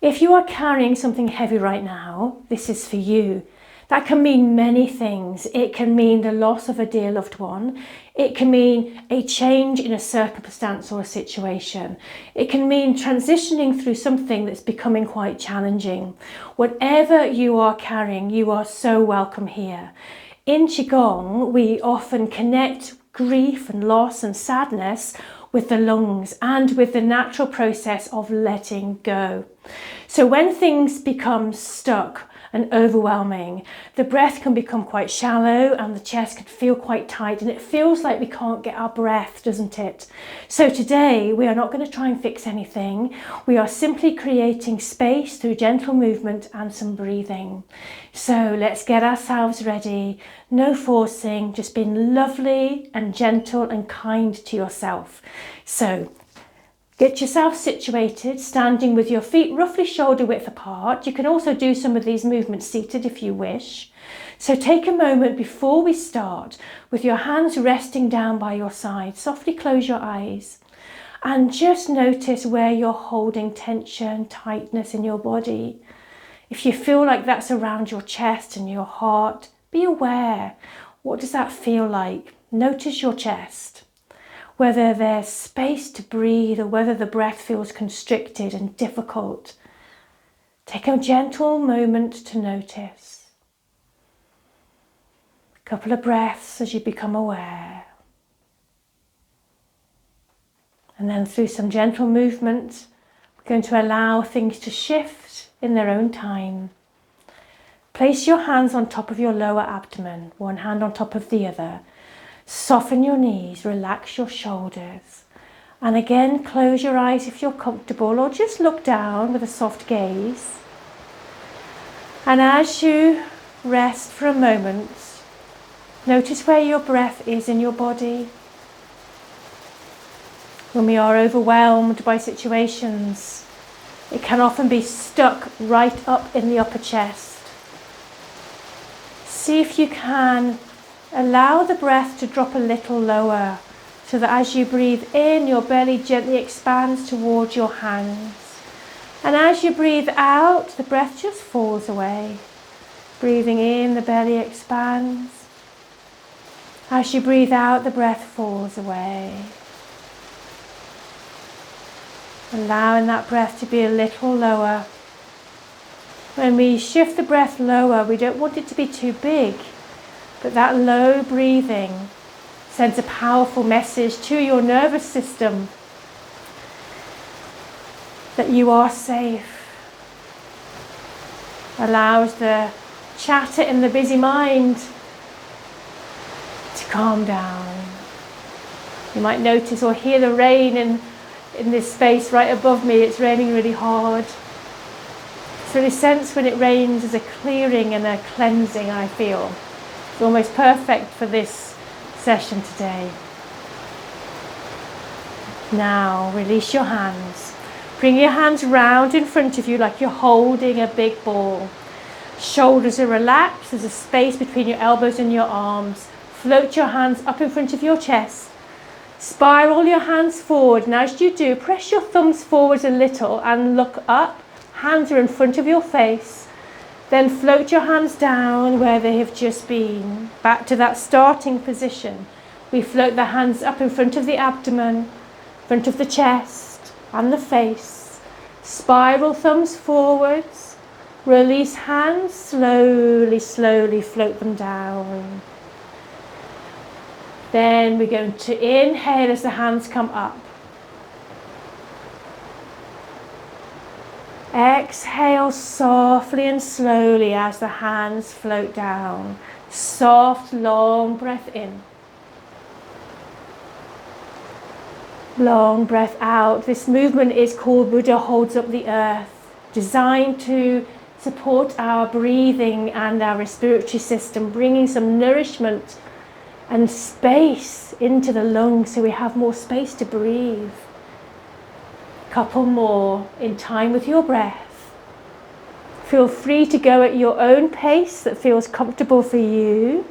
If you are carrying something heavy right now, this is for you. That can mean many things. It can mean the loss of a dear loved one. It can mean a change in a circumstance or a situation. It can mean transitioning through something that's becoming quite challenging. Whatever you are carrying, you are so welcome here. In Qigong, we often connect grief and loss and sadness with the lungs and with the natural process of letting go. So when things become stuck and overwhelming, the breath can become quite shallow and the chest can feel quite tight, and it feels like we can't get our breath, doesn't it? So today we are not going to try and fix anything. We are simply creating space through gentle movement and some breathing. So let's get ourselves ready. No forcing, just being lovely and gentle and kind to yourself. So get yourself situated, standing with your feet roughly shoulder width apart. You can also do some of these movements seated if you wish. So take a moment before we start with your hands resting down by your side. Softly close your eyes and just notice where you're holding tension, tightness in your body. If you feel like that's around your chest and your heart, be aware. What does that feel like? Notice your chest. Whether there's space to breathe or whether the breath feels constricted and difficult. Take a gentle moment to notice. A couple of breaths as you become aware. And then through some gentle movement, we're going to allow things to shift in their own time. Place your hands on top of your lower abdomen, one hand on top of the other. Soften your knees, relax your shoulders. And again, close your eyes if you're comfortable, or just look down with a soft gaze. And as you rest for a moment, notice where your breath is in your body. When we are overwhelmed by situations, it can often be stuck right up in the upper chest. See if you can allow the breath to drop a little lower, so that as you breathe in, your belly gently expands towards your hands. And as you breathe out, the breath just falls away. Breathing in, the belly expands. As you breathe out, the breath falls away. Allowing that breath to be a little lower. When we shift the breath lower, we don't want it to be too big. But that low breathing sends a powerful message to your nervous system that you are safe. Allows the chatter in the busy mind to calm down. You might notice or hear the rain in this space right above me. It's raining really hard. It's really sense when it rains as a clearing and a cleansing, I feel. It's almost perfect for this session today. Now release your hands. Bring your hands round in front of you like you're holding a big ball. Shoulders are relaxed. There's a space between your elbows and your arms. Float your hands up in front of your chest. Spiral your hands forward, and as you do, press your thumbs forwards a little and look up. Hands are in front of your face. Then float your hands down where they have just been, back to that starting position. We float the hands up in front of the abdomen, front of the chest and the face. Spiral thumbs forwards. Release hands, slowly, slowly float them down. Then we're going to inhale as the hands come up. Exhale softly and slowly as the hands float down. Soft, long breath in. Long breath out. This movement is called Buddha Holds Up the Earth, designed to support our breathing and our respiratory system, bringing some nourishment and space into the lungs so we have more space to breathe. Couple more in time with your breath. Feel free to go at your own pace that feels comfortable for you.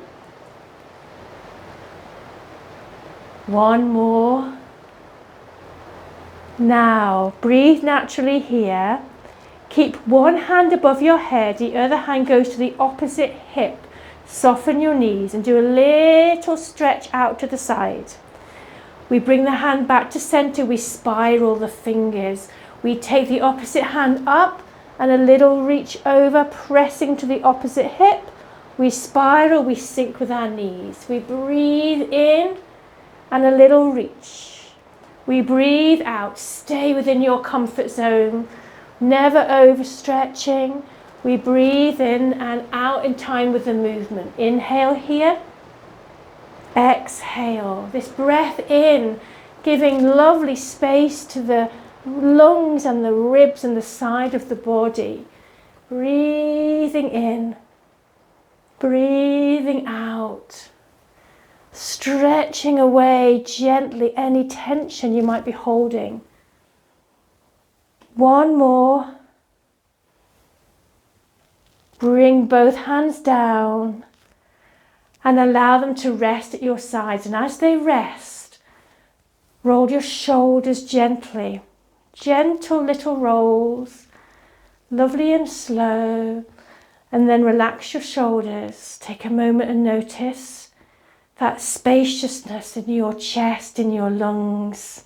One more. Now breathe naturally here. Keep one hand above your head, the other hand goes to the opposite hip. Soften your knees and do a little stretch out to the side. We bring the hand back to center, we spiral the fingers. We take the opposite hand up and a little reach over, pressing to the opposite hip. We spiral, we sink with our knees. We breathe in and a little reach. We breathe out, stay within your comfort zone, never overstretching. We breathe in and out in time with the movement. Inhale here, exhale. This breath in, giving lovely space to the lungs and the ribs and the side of the body. Breathing in, breathing out. Stretching away gently any tension you might be holding. One more. Bring both hands down and allow them to rest at your sides. And as they rest, roll your shoulders gently. Gentle little rolls, lovely and slow. And then relax your shoulders. Take a moment and notice that spaciousness in your chest, in your lungs.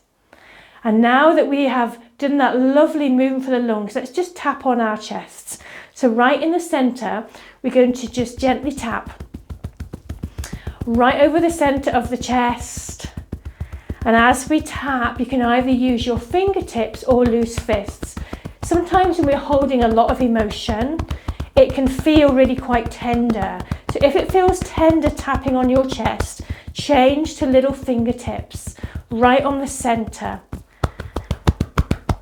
And now that we have done that lovely movement for the lungs, let's just tap on our chests. So right in the center, we're going to just gently tap right over the center of the chest. And as we tap, you can either use your fingertips or loose fists. Sometimes when we're holding a lot of emotion, it can feel really quite tender. So if it feels tender tapping on your chest, change to little fingertips right on the center.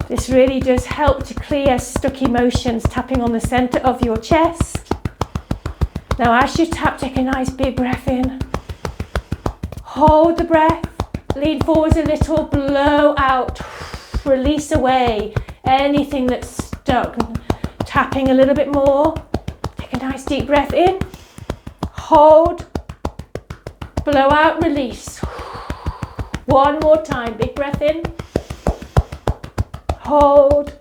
This really does help to clear stuck emotions, tapping on the center of your chest. Now as you tap, take a nice big breath in. Hold the breath, lean forwards a little, blow out, release away anything that's stuck. Tapping a little bit more. Take a nice deep breath in. Hold, blow out, release. One more time, big breath in. Hold,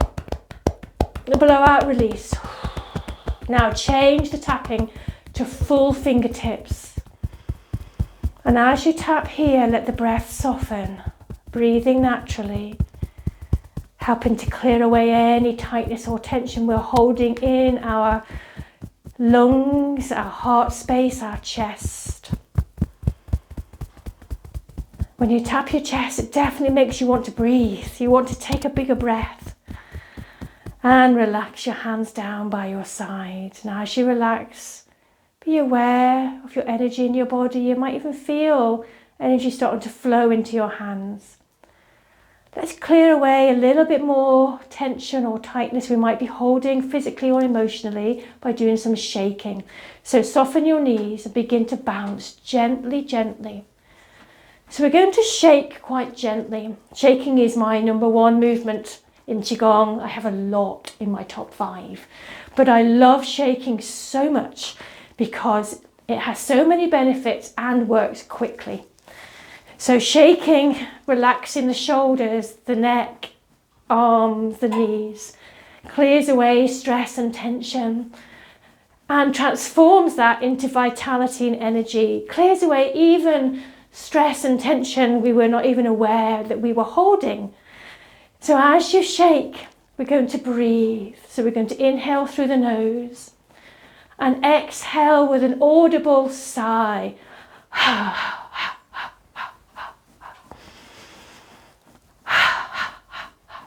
blow out, release. Now change the tapping to full fingertips. And as you tap here, let the breath soften, breathing naturally, helping to clear away any tightness or tension we're holding in our lungs, our heart space, our chest. When you tap your chest, it definitely makes you want to breathe. You want to take a bigger breath and relax your hands down by your side. Now as you relax, be aware of your energy in your body. You might even feel energy starting to flow into your hands. Let's clear away a little bit more tension or tightness we might be holding physically or emotionally by doing some shaking. So soften your knees and begin to bounce gently, gently. So we're going to shake quite gently. Shaking is my number one movement in Qigong. I have a lot in my top 5, but I love shaking so much because it has so many benefits and works quickly. So shaking, relaxing the shoulders, the neck, arms, the knees, clears away stress and tension and transforms that into vitality and energy, clears away even stress and tension we were not even aware that we were holding. So as you shake, we're going to breathe. So we're going to inhale through the nose and exhale with an audible sigh.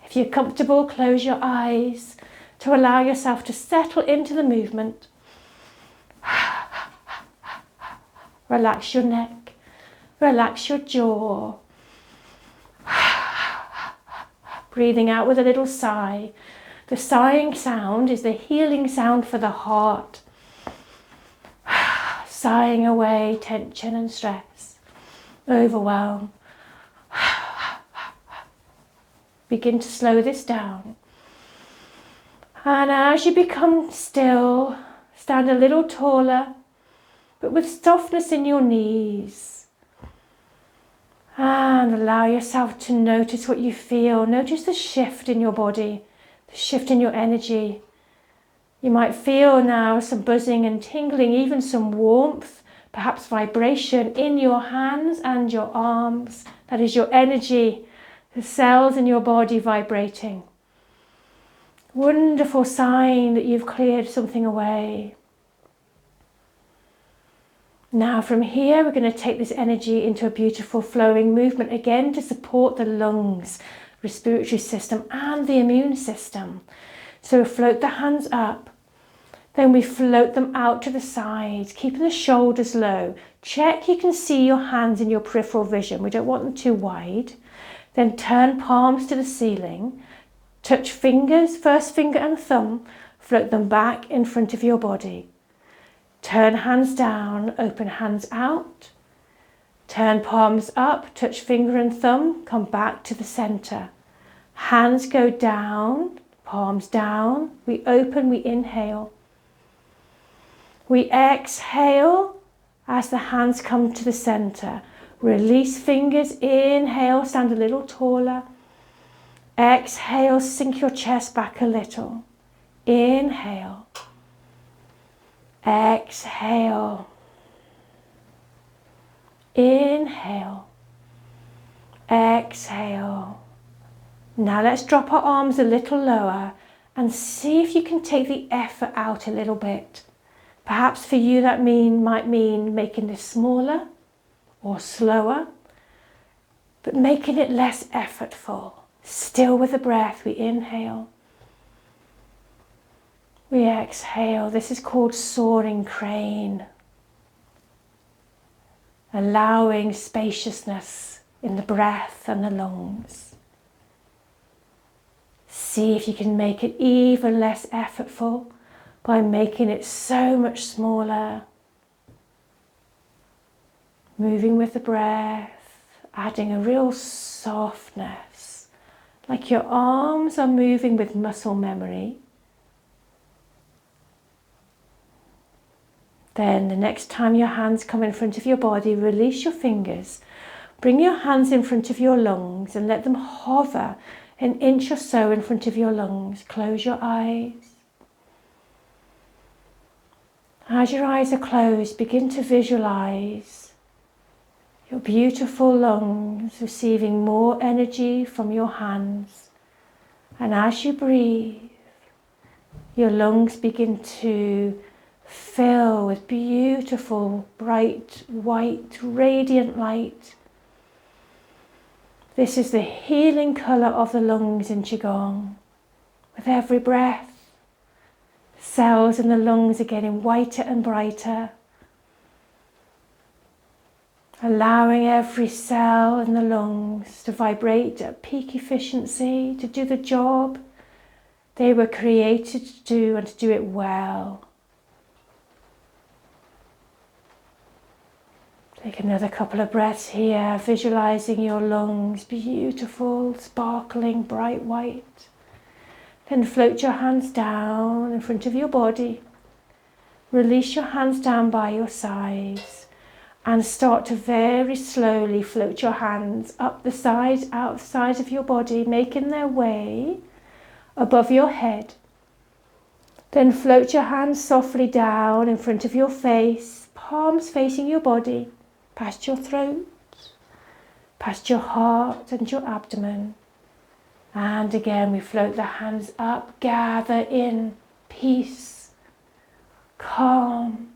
If you're comfortable, close your eyes to allow yourself to settle into the movement. Relax your neck, relax your jaw. Breathing out with a little sigh. The sighing sound is the healing sound for the heart. Sighing away tension and stress, overwhelm. Begin to slow this down. And as you become still, stand a little taller, but with softness in your knees. And allow yourself to notice what you feel. Notice the shift in your body the shift in your energy. You might feel now some buzzing and tingling, even some warmth, perhaps vibration in your hands and your arms. That is your energy, the cells in your body vibrating. Wonderful sign that you've cleared something away. Now from here, we're going to take this energy into a beautiful flowing movement again to support the lungs, respiratory system and the immune system. So float the hands up, then we float them out to the sides, keeping the shoulders low. Check you can see your hands in your peripheral vision. We don't want them too wide. Then turn palms to the ceiling, touch fingers, first finger and thumb, float them back in front of your body. Turn hands down, open hands out. Turn palms up, touch finger and thumb, come back to the center. Hands go down, palms down. We open, we inhale. We exhale as the hands come to the center. Release fingers, inhale, stand a little taller. Exhale, sink your chest back a little. Inhale. Exhale. Inhale. Exhale. Now let's drop our arms a little lower and see if you can take the effort out a little bit. Perhaps for you that might mean making this smaller or slower, but making it less effortful. Still with the breath, we inhale. We exhale. This is called soaring crane. Allowing spaciousness in the breath and the lungs. See if you can make it even less effortful by making it so much smaller. Moving with the breath, adding a real softness, like your arms are moving with muscle memory. Then the next time your hands come in front of your body, release your fingers. Bring your hands in front of your lungs and let them hover an inch or so in front of your lungs. Close your eyes. As your eyes are closed, begin to visualize your beautiful lungs receiving more energy from your hands. And as you breathe, your lungs begin to fill with beautiful, bright, white, radiant light. This is the healing colour of the lungs in Qigong. With every breath, cells in the lungs are getting whiter and brighter, allowing every cell in the lungs to vibrate at peak efficiency, to do the job they were created to do and to do it well. Take another couple of breaths here, visualizing your lungs, beautiful, sparkling, bright white. Then float your hands down in front of your body. Release your hands down by your sides and start to very slowly float your hands up the sides, out the sides of your body, making their way above your head. Then float your hands softly down in front of your face, palms facing your body, past your throat, past your heart and your abdomen. And again, we float the hands up, gather in peace, calm,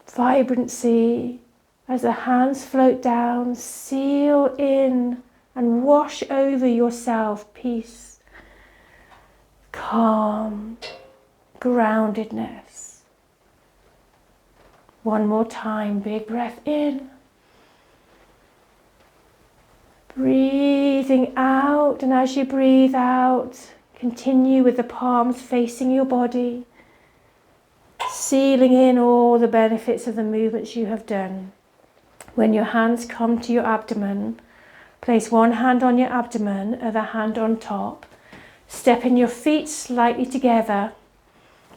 vibrancy. As the hands float down, seal in and wash over yourself peace, calm, groundedness. One more time, big breath in. Breathing out, and as you breathe out, continue with the palms facing your body, sealing in all the benefits of the movements you have done. When your hands come to your abdomen, place one hand on your abdomen, other hand on top. Stepping your feet slightly together.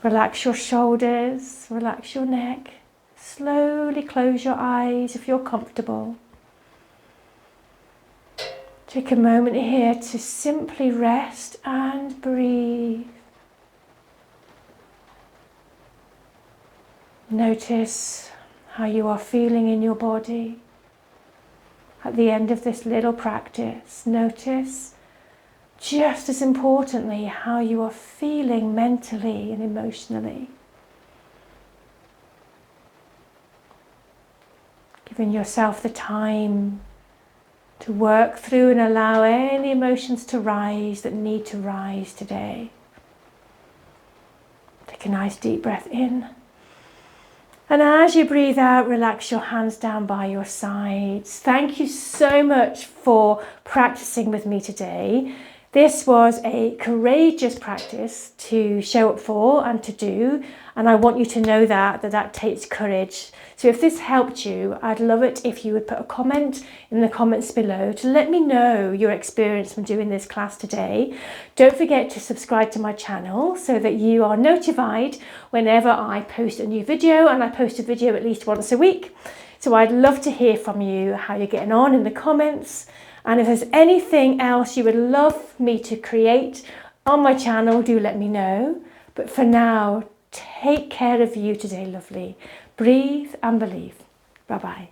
Relax your shoulders, relax your neck. Slowly close your eyes if you're comfortable. Take a moment here to simply rest and breathe. Notice how you are feeling in your body. At the end of this little practice, notice, just as importantly, how you are feeling mentally and emotionally. Giving yourself the time to work through and allow any emotions to rise that need to rise today. Take a nice deep breath in. And as you breathe out, relax your hands down by your sides. Thank you so much for practicing with me today. This was a courageous practice to show up for and to do, and I want you to know that takes courage. So if this helped you, I'd love it if you would put a comment in the comments below to let me know your experience from doing this class today. Don't forget to subscribe to my channel so that you are notified whenever I post a new video, and I post a video at least once a week. So I'd love to hear from you, how you're getting on in the comments. And if there's anything else you would love me to create on my channel, do let me know. But for now, take care of you today, lovely. Breathe and believe. Bye-bye.